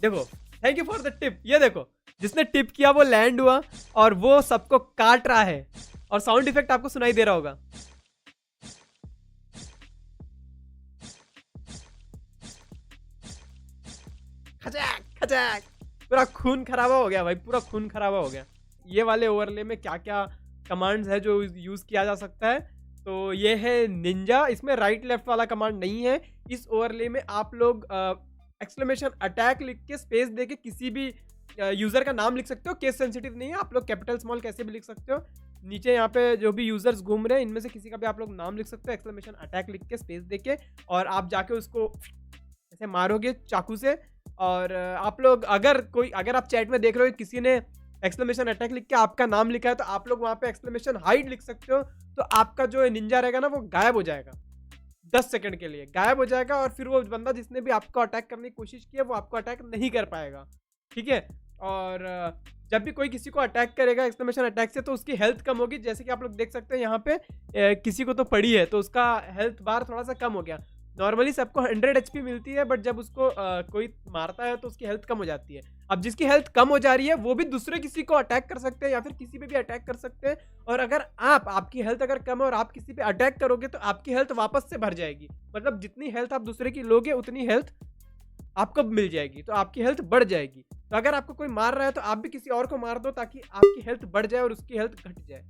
देखो, thank you for the tip. ये देखो, जिसने टिप किया वो लैंड हुआ और वो सबको काट रहा है, और साउंड इफेक्ट आपको सुनाई दे रहा होगा। खचाक खचाक, पूरा खून खराबा हो गया भाई, पूरा खून खराबा हो गया। ये वाले ओवरले में क्या क्या कमांड्स है जो यूज किया जा सकता है, तो ये है निंजा। इसमें राइट लेफ्ट वाला कमांड नहीं है। इस ओवरले में आप लोग एक्सक्लेमेशन अटैक लिख के स्पेस दे के किसी भी यूजर का नाम लिख सकते हो। केस सेंसिटिव नहीं है, आप लोग कैपिटल स्मॉल कैसे भी लिख सकते हो। नीचे यहाँ पे जो भी यूजर्स घूम रहे हैं इनमें से किसी का भी आप लोग नाम लिख सकते हो, एक्सक्लेमेशन अटैक लिख के स्पेस दे के, और आप जाके उसको ऐसे मारोगे चाकू से। और आप लोग अगर आप चैट में देख रहे हो किसी ने एक्सक्लेमेशन अटैक लिख के आपका नाम लिखा है, तो आप लोग वहाँ पे एक्सक्लेमेशन हाइड लिख सकते हो। तो आपका जो निंजा रहेगा ना वो गायब हो जाएगा, 10 सेकंड के लिए गायब हो जाएगा, और फिर वो बंदा जिसने भी आपको अटैक करने की कोशिश की है वो आपको अटैक नहीं कर पाएगा। ठीक है। और जब भी कोई किसी को अटैक करेगा एक्सक्लेमेशन अटैक से, तो उसकी हेल्थ कम होगी। जैसे कि आप लोग देख सकते हैं यहाँ पे किसी को तो पड़ी है तो उसका हेल्थ बार थोड़ा सा कम हो गया। नॉर्मली सबको 100 HP मिलती है, बट जब उसको कोई मारता है तो उसकी हेल्थ कम हो जाती है। अब जिसकी हेल्थ कम हो जा रही है वो भी दूसरे किसी को अटैक कर सकते हैं, या फिर किसी पे भी अटैक कर सकते हैं। और अगर आपकी हेल्थ अगर कम है और आप किसी पे अटैक करोगे तो आपकी हेल्थ वापस से भर जाएगी। मतलब जितनी हेल्थ आप दूसरे की लोगे उतनी हेल्थ आपको मिल जाएगी, तो आपकी हेल्थ बढ़ जाएगी। तो अगर आपको कोई मार रहा है तो आप भी किसी और को मार दो ताकि आपकी हेल्थ बढ़ जाए और उसकी हेल्थ घट जाए।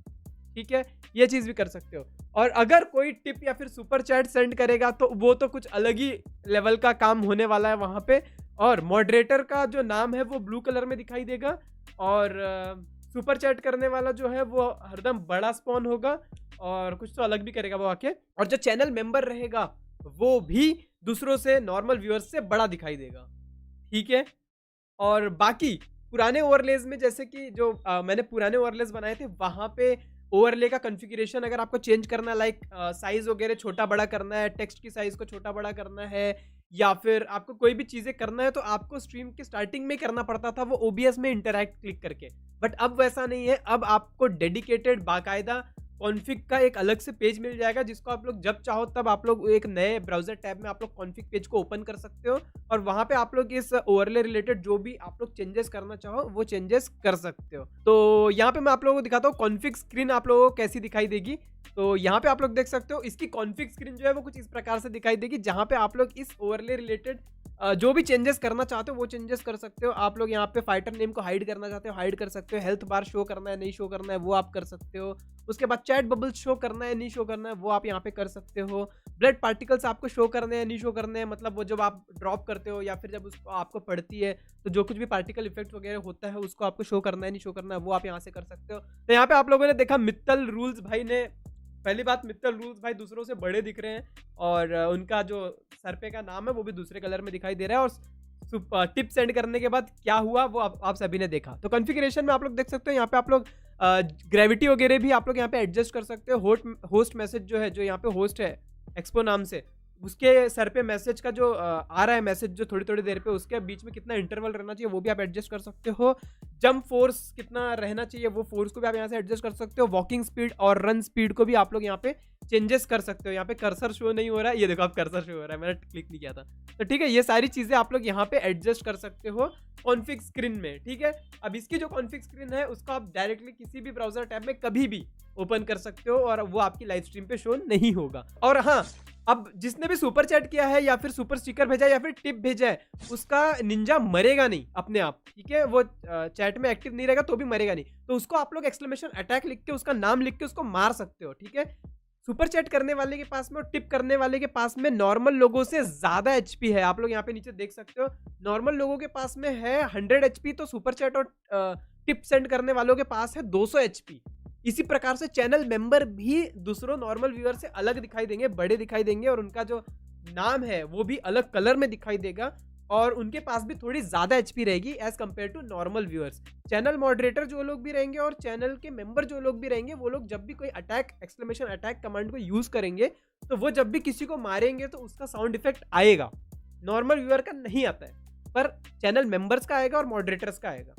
ठीक है, ये चीज़ भी कर सकते हो। और अगर कोई टिप या फिर सुपर चैट सेंड करेगा तो वो तो कुछ अलग ही लेवल का काम होने वाला है वहाँ पे। और मॉडरेटर का जो नाम है वो ब्लू कलर में दिखाई देगा, और सुपर चैट करने वाला जो है वो हरदम बड़ा स्पॉन होगा, और कुछ तो अलग भी करेगा वो आके। और जो चैनल मेंबर रहेगा वो भी दूसरों से, नॉर्मल व्यूअर्स से बड़ा दिखाई देगा। ठीक है। और बाकी पुराने ओवरलेज में जैसे कि जो मैंने पुराने ओवरलेज बनाए थे वहाँ पे ओवरले का कॉन्फ़िगरेशन अगर आपको चेंज करना है, लाइक साइज वगैरह छोटा बड़ा करना है, टेक्स्ट की साइज को छोटा बड़ा करना है, या फिर आपको कोई भी चीज़ें करना है, तो आपको स्ट्रीम के स्टार्टिंग में करना पड़ता था वो ओबीएस में इंटरैक्ट क्लिक करके। बट अब वैसा नहीं है, अब आपको डेडिकेटेड बाकायदा कॉन्फ़िग का एक अलग से पेज मिल जाएगा, जिसको आप लोग जब चाहो तब आप लोग एक नए ब्राउज़र टैब में आप लोग कॉन्फ़िग पेज को ओपन कर सकते हो, और वहाँ पे आप लोग इस ओवरले रिलेटेड जो भी आप लोग चेंजेस करना चाहो वो चेंजेस कर सकते हो। तो यहाँ पे मैं आप लोगों को दिखाता हूँ कॉन्फ़िग स्क्रीन आप लोगों को कैसी दिखाई देगी। तो यहाँ पे आप लोग देख सकते हो इसकी कॉन्फ़िग स्क्रीन जो है वो कुछ इस प्रकार से दिखाई देगी, जहाँ पे आप लोग इस ओवरले रिलेटेड जो भी चेंजेस करना चाहते हो वो चेंजेस कर सकते हो। आप लोग यहाँ पे फाइटर नेम को हाइड करना चाहते हो हाइड कर सकते हो, हेल्थ बार शो करना है नहीं शो करना है वो आप कर सकते हो। उसके बाद चैट बबल शो करना है नहीं शो करना है वो आप यहाँ पे कर सकते हो। ब्लड पार्टिकल्स आपको शो करने हैं नहीं शो करने हैं, मतलब वो जब आप ड्रॉप करते हो या फिर जब उसको आपको पड़ती है तो जो कुछ भी पार्टिकल इफेक्ट वगैरह होता है उसको आपको शो करना है नहीं शो करना है वो आप यहाँ से कर सकते हो। तो यहाँ पे आप लोगों ने देखा मित्तल रूल्स भाई ने, पहली बात मित्तल रूल्स भाई दूसरों से बड़े दिख रहे हैं, और उनका जो सर पे का नाम है वो भी दूसरे कलर में दिखाई दे रहा है। और टिप सेंड करने के बाद क्या हुआ वो आप सभी ने देखा। तो कॉन्फ़िगरेशन में आप लोग देख सकते हो यहाँ पे आप लोग ग्रेविटी वगैरह भी आप लोग यहाँ पे एडजस्ट कर सकते हो। होस्ट मैसेज जो है, जो यहाँ पे होस्ट है एक्सपो नाम से, उसके सर पे मैसेज का जो आ रहा है मैसेज जो थोड़ी थोड़ी देर पे, उसके बीच में कितना इंटरवल रहना चाहिए वो भी आप एडजस्ट कर सकते हो। जंप फोर्स कितना रहना चाहिए वो फोर्स को भी आप यहाँ से एडजस्ट कर सकते हो। वॉकिंग स्पीड और रन स्पीड को भी आप लोग यहाँ पे चेंजेस कर सकते हो। यहाँ पे कर्सर शो नहीं हो रहा है, ये देखो आप कर्सर शो हो रहा है, मैंने क्लिक नहीं किया था। तो ठीक है, ये सारी चीजें आप लोग यहाँ पे एडजस्ट कर सकते हो कॉन्फ़िग स्क्रीन में। ठीक है। अब इसकी जो कॉन्फ़िग स्क्रीन है उसको आप डायरेक्टली किसी भी ब्राउजर टैब में कभी भी ओपन कर सकते हो, और वो आपकी लाइव स्ट्रीम पे शो नहीं होगा। और हाँ, अब जिसने भी सुपर चैट किया है या फिर सुपर स्टिकर भेजा है या फिर टिप भेजा है, उसका निंजा मरेगा नहीं अपने आप। ठीक है, वो चैट में एक्टिव नहीं रहेगा तो भी मरेगा नहीं। तो उसको आप लोग एक्सक्लेमेशन अटैक लिख के उसका नाम लिख के उसको मार सकते हो। ठीक है। सुपर चैट करने वाले के पास में और टिप करने वाले के पास में नॉर्मल लोगों से ज्यादा एचपी है। आप लोग यहाँ पे नीचे देख सकते हो, नॉर्मल लोगों के पास में है 100 एचपी, तो सुपर चैट और टिप सेंड करने वालों के पास है 200 एचपी। इसी प्रकार से चैनल मेंबर भी दूसरों नॉर्मल व्यूअर से अलग दिखाई देंगे, बड़े दिखाई देंगे, और उनका जो नाम है वो भी अलग कलर में दिखाई देगा, और उनके पास भी थोड़ी ज्यादा एचपी रहेगी as compared to normal viewers. Channel moderator जो लोग भी रहेंगे और चैनल के मेंबर जो लोग भी रहेंगे, वो लोग जब भी कोई अटैक एक्सक्लेमेशन अटैक कमांड को यूज करेंगे तो वो जब भी किसी को मारेंगे तो उसका साउंड इफेक्ट आएगा। नॉर्मल व्यूअर का नहीं आता है, पर चैनल मेंबर्स का आएगा और मॉडरेटर्स का आएगा।